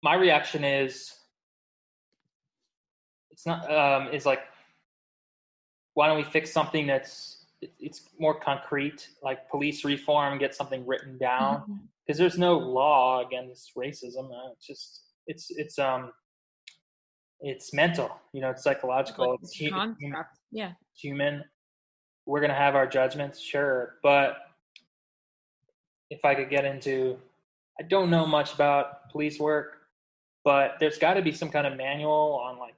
my reaction it's not is like, why don't we fix something it's more concrete, like police reform, get something written down, Mhm. because there's no law against racism. It's just it's mental, it's Like psychological, it's a construct. Yeah. human. We're gonna have our judgments, sure, but if I could get into, I don't know much about police work, but there's got to be some kind of manual on, like,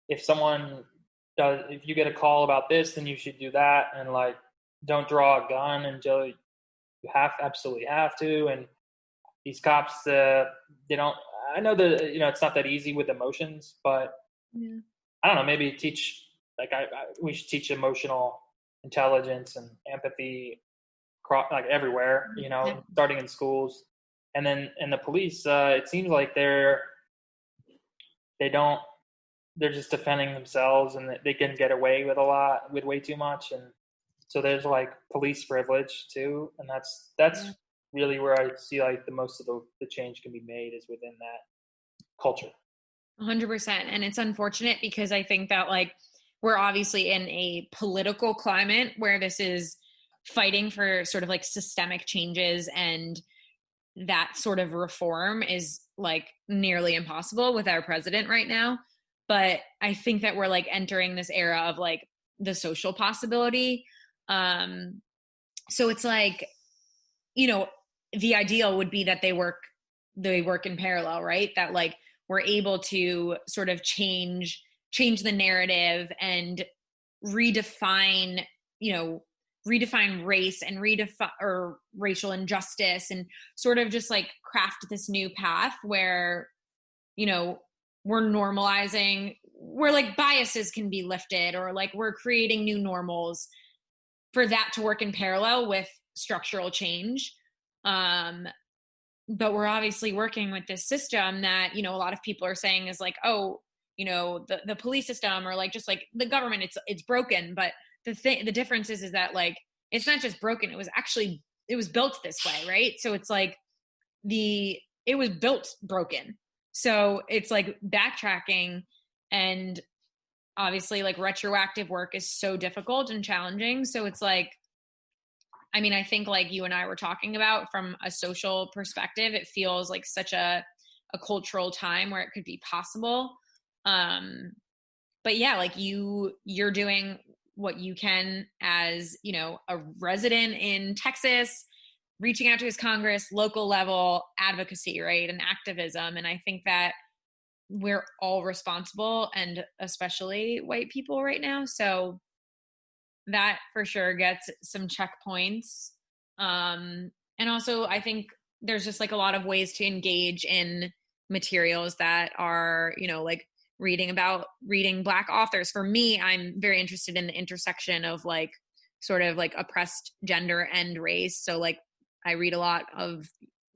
if someone if you get a call about this, then you should do that, and like, don't draw a gun until you absolutely have to. And these cops, they don't. I know that it's not that easy with emotions, but Yeah. I don't know. Maybe teach, like, we should teach emotional intelligence and empathy, like everywhere. Yeah. Starting in schools, and then in the police. It seems like they don't they're just defending themselves, and they can get away with way too much. And so there's like police privilege too, and that's Yeah. really where I see like the most of the change can be made, is within that culture. 100%. And it's unfortunate because I think that like we're obviously in a political climate where this is fighting for sort of like systemic changes, and that sort of reform is like nearly impossible with our president right now. But I think that we're like entering this era of like the social possibility. Um, so it's like, you know, the ideal would be that they work in parallel, right? That like we're able to sort of change the narrative and redefine, you know, redefine race and redefine or racial injustice, and sort of just like craft this new path where, you know, we're normalizing, where like biases can be lifted, or like we're creating new normals for that to work in parallel with structural change. Um, but we're obviously working with this system that, you know, a lot of people are saying is like, oh, you know, the police system, or like just like the government, it's broken. But the difference is that like it's not just broken, it was built this way, right? So it's like it was built broken. So it's like backtracking, and obviously like retroactive work is so difficult and challenging. So it's like, I mean, I think like you and I were talking about, from a social perspective, it feels like such a cultural time where it could be possible. Um, but yeah, like you're doing what you can as, you know, a resident in Texas, reaching out to his Congress, local level advocacy, right? And activism. And I think that we're all responsible, and especially white people right now. So that for sure gets some checkpoints. And also, I think there's just like a lot of ways to engage in materials that are, you know, like reading Black authors. For me, I'm very interested in the intersection of like sort of like oppressed gender and race. So, like, I read a lot of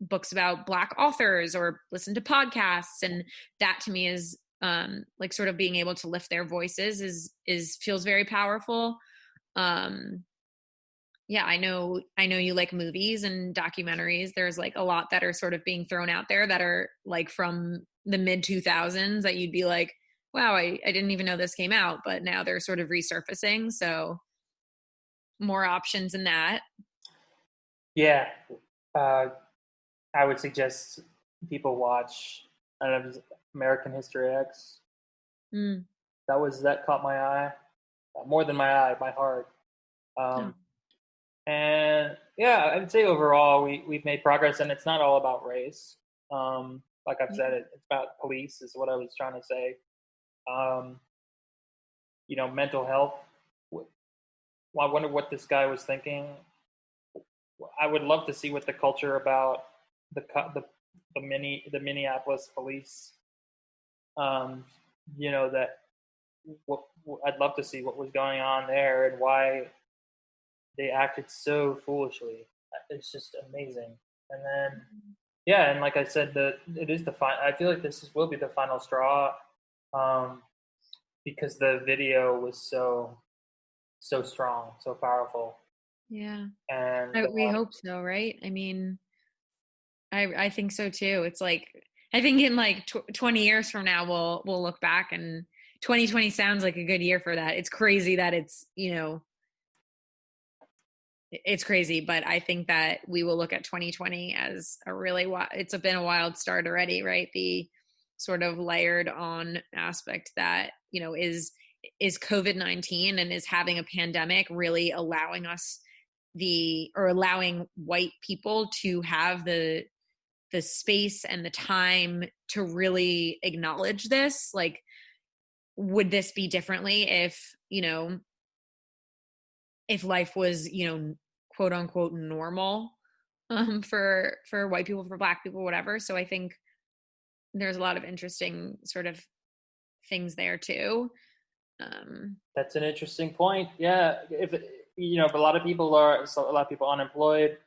books about Black authors or listen to podcasts. And that to me is like sort of being able to lift their voices is feels very powerful. um yeah, I know you like movies and documentaries. There's like a lot that are sort of being thrown out there that are like from the mid 2000s that you'd be like, wow, I didn't even know this came out, but now they're sort of resurfacing. So more options in that. Yeah, uh, I would suggest people watch, I don't know, American History X. Mm. That caught my eye, more than my eye, my heart. Oh, Um, and yeah, I'd say overall we've made progress, and it's not all about race. Like I've yeah. said, it's about police, is what I was trying to say. Um, Mental health. Well, I wonder what this guy was thinking. I would love to see what the culture about the the Minneapolis police. Um, that I'd love to see what was going on there and why they acted so foolishly. It's just amazing. And then, yeah, and like I said, it is the final. I feel like will be the final straw, um, because the video was so strong, so powerful, Yeah. and We hope so, right? I mean, I think so too. It's like I think in like 20 years from now, we'll look back, and 2020 sounds like a good year for that. It's crazy that it's crazy, but I think that we will look at 2020 as a really it's been a wild start already, right? The sort of layered on aspect that, is COVID-19 and is having a pandemic really allowing us allowing white people to have the space and the time to really acknowledge this. Like, would this be differently if life was, quote unquote normal, for white people, for Black people, whatever. So I think there's a lot of interesting sort of things there too. That's an interesting point. Yeah, but a lot of people unemployed.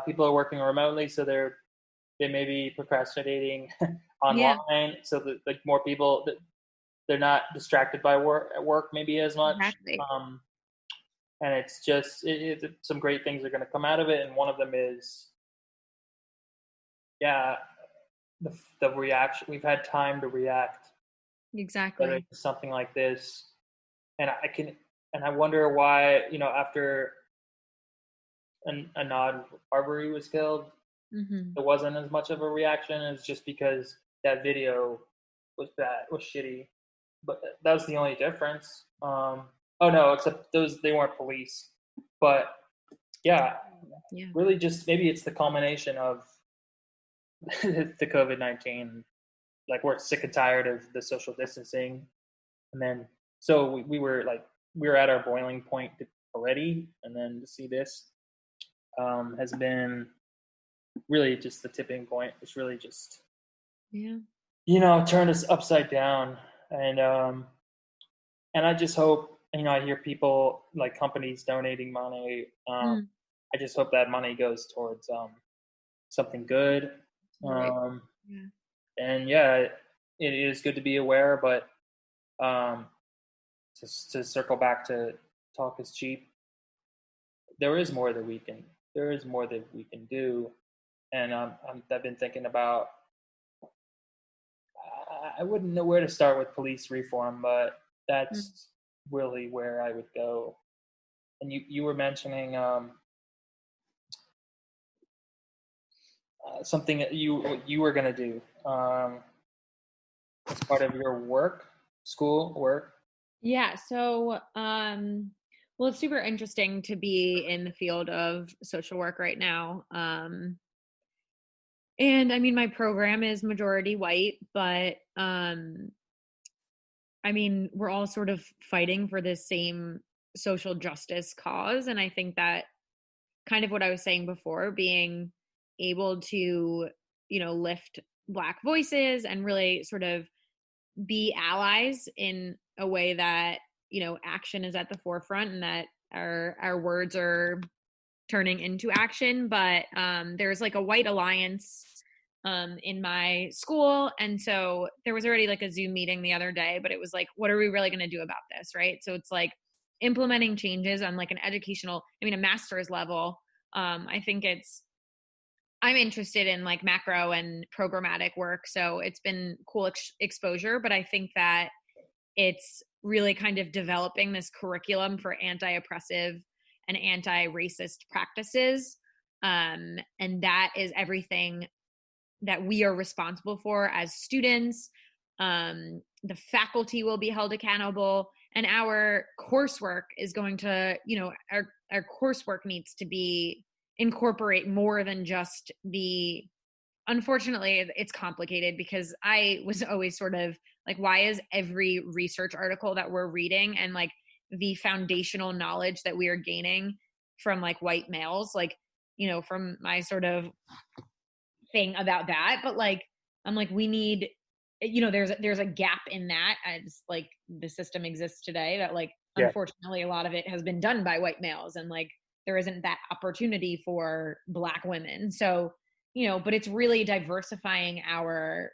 People are working remotely, so they may be procrastinating Yeah, online, so that like more people they're not distracted by work at work maybe as much. exactly. And it's just some great things are going to come out of it, and one of them is, yeah, the reaction. We've had time to react better Exactly. to something like this, and I wonder why, after Ahmaud Arbery was killed, Mm-hmm. there wasn't as much of a reaction. It's just because that video was bad, was shitty, but that was the only difference. Oh no, except they weren't police, but yeah, Yeah. really just maybe it's the culmination of the COVID-19. Like we're sick and tired of the social distancing, and then so we were at our boiling point already, and then to see this has been really just the tipping point. It's really just Yeah. turned us upside down, and I just hope, I hear people like companies donating money. Mm. I just hope that money goes towards something good. Right. Um, Yeah. and yeah, it is good to be aware, but um, to circle back to talk is cheap. There is more that we can do, and I've been thinking about. I wouldn't know where to start with police reform, but Mm. that's really where I would go. And you were mentioning something that you were gonna do as part of your school work. Yeah. So, well, it's super interesting to be in the field of social work right now. And I mean, my program is majority white, but I mean, we're all sort of fighting for this same social justice cause. And I think that kind of what I was saying before, being able to, lift Black voices and really sort of be allies in a way that, action is at the forefront and that our words are turning into action. But there's like a white alliance in my school, and so there was already like a Zoom meeting the other day, but it was like, what are we really going to do about this, right? So it's like implementing changes on like an educational, I mean, a master's level. I think I'm interested in like macro and programmatic work, so it's been cool exposure, but I think that it's really kind of developing this curriculum for anti-oppressive and anti-racist practices. And that is everything that we are responsible for as students. The faculty will be held accountable, and our coursework is going to, our coursework needs to be incorporate more than just the, unfortunately it's complicated because I was always sort of like, why is every research article that we're reading and like the foundational knowledge that we are gaining from like white males, like, from my sort of thing about that, but like I'm like, we need, there's a gap in that as like the system exists today, that like Yeah, unfortunately a lot of it has been done by white males, and like there isn't that opportunity for Black women. So, but it's really diversifying our,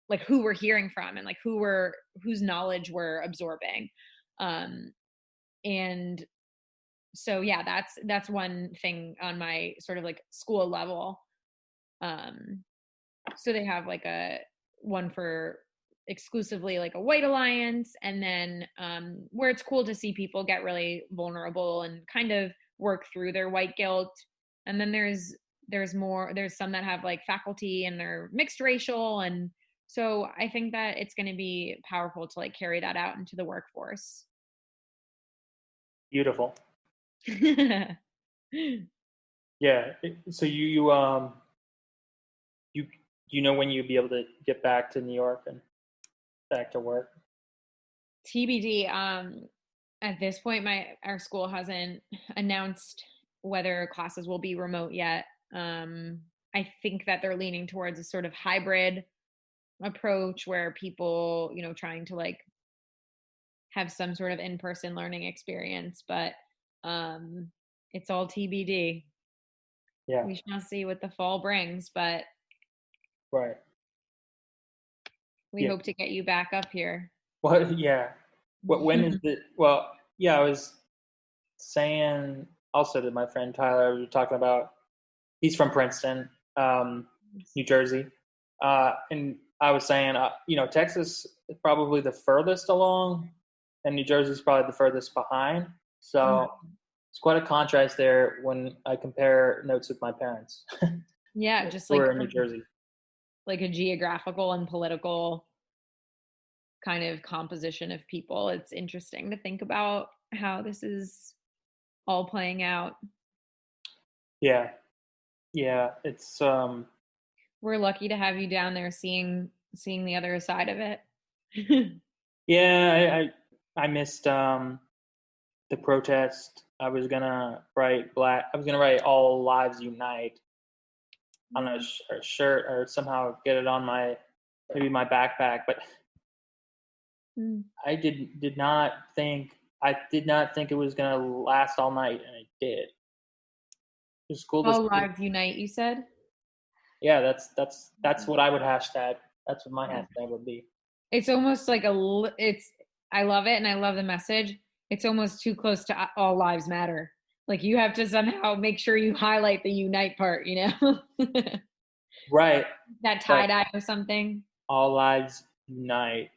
like, who we're hearing from and like whose knowledge we're absorbing. And so yeah, that's one thing on my sort of like school level. um So they have like a one for exclusively like a white alliance, and then where it's cool to see people get really vulnerable and kind of work through their white guilt. And then there's some that have like faculty and they're mixed racial, and so I think that it's going to be powerful to like carry that out into the workforce. Beautiful. Yeah. Yeah. So you know when you'll be able to get back to New York and back to work? TBD. At this point, our school hasn't announced whether classes will be remote yet. I think that they're leaning towards a sort of hybrid approach where people, trying to like have some sort of in-person learning experience, but it's all TBD. Yeah. We shall see what the fall brings, but Right. we Yeah. hope to get you back up here. What? Yeah. When is the? Well, yeah. I was saying also to my friend Tyler. We were talking about. He's from Princeton, New Jersey, and I was saying, Texas is probably the furthest along, and New Jersey is probably the furthest behind. So it's quite a contrast there when I compare notes with my parents. Yeah, just who like are in New Jersey. like a geographical and political kind of composition of people. It's interesting to think about how this is all playing out. Yeah, yeah. It's We're lucky to have you down there seeing the other side of it. yeah. I missed the protest. I was gonna write black. I was gonna write "All Lives Unite" on a shirt or somehow get it on maybe my backpack, but I did not think it was gonna last all night, and it did. The school All this. lives unite, you said? Yeah, that's what I would hashtag. That's what my Yeah. hashtag would be. It's almost like I love it and I love the message. It's almost too close to all lives matter. Like you have to somehow make sure you highlight the unite part, Right, that right. tie-dye or something. All lives unite.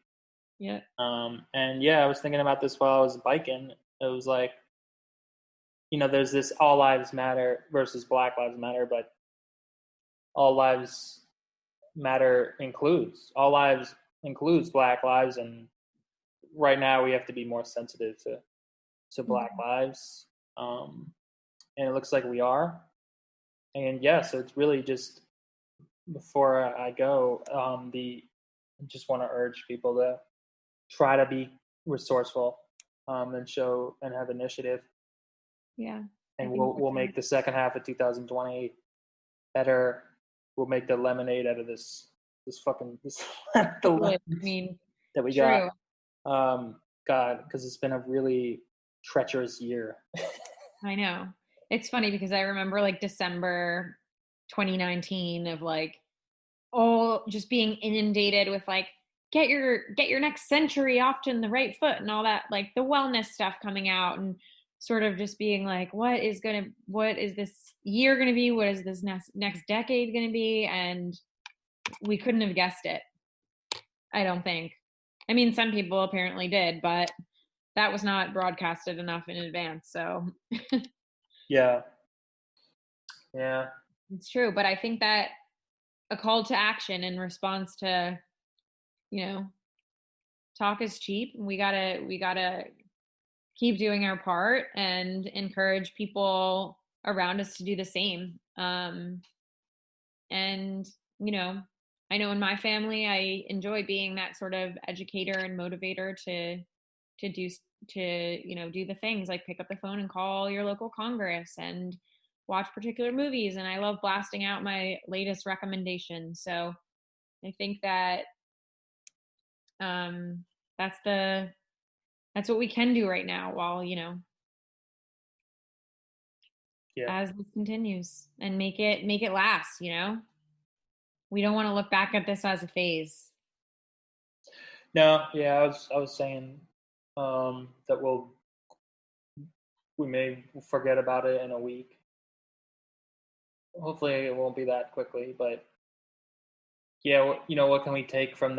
Yeah. And yeah, I was thinking about this while I was biking. It was like, there's this all lives matter versus Black Lives Matter, but all lives matter includes Black lives, and right now we have to be more sensitive to Black lives, and it looks like we are. And yeah, so it's really just before I go, I just want to urge people to try to be resourceful, and show and have initiative. Yeah. And we'll make the second half of 2020 better. We'll make the lemonade out of this fucking the lemons that we true. got. God, because it's been a really treacherous year. I know. It's funny because I remember like December 2019 of like all just being inundated with like get your next century off to the right foot and all that, like the wellness stuff coming out, and sort of just being like what is this year going to be, what is this next decade going to be, and we couldn't have guessed it. I don't think. I mean, some people apparently did, but that was not broadcasted enough in advance, so Yeah. it's true. But I think that a call to action in response to, talk is cheap. We gotta keep doing our part and encourage people around us to do the same. And I know in my family, I enjoy being that sort of educator and motivator to do do the things like pick up the phone and call your local Congress and watch particular movies, and I love blasting out my latest recommendations. So I think that that's what we can do right now while as this continues, and make it last. We don't want to look back at this as a phase. No, yeah, I was saying that we may forget about it in a week. Hopefully, it won't be that quickly, but Yeah, you know, what can we take from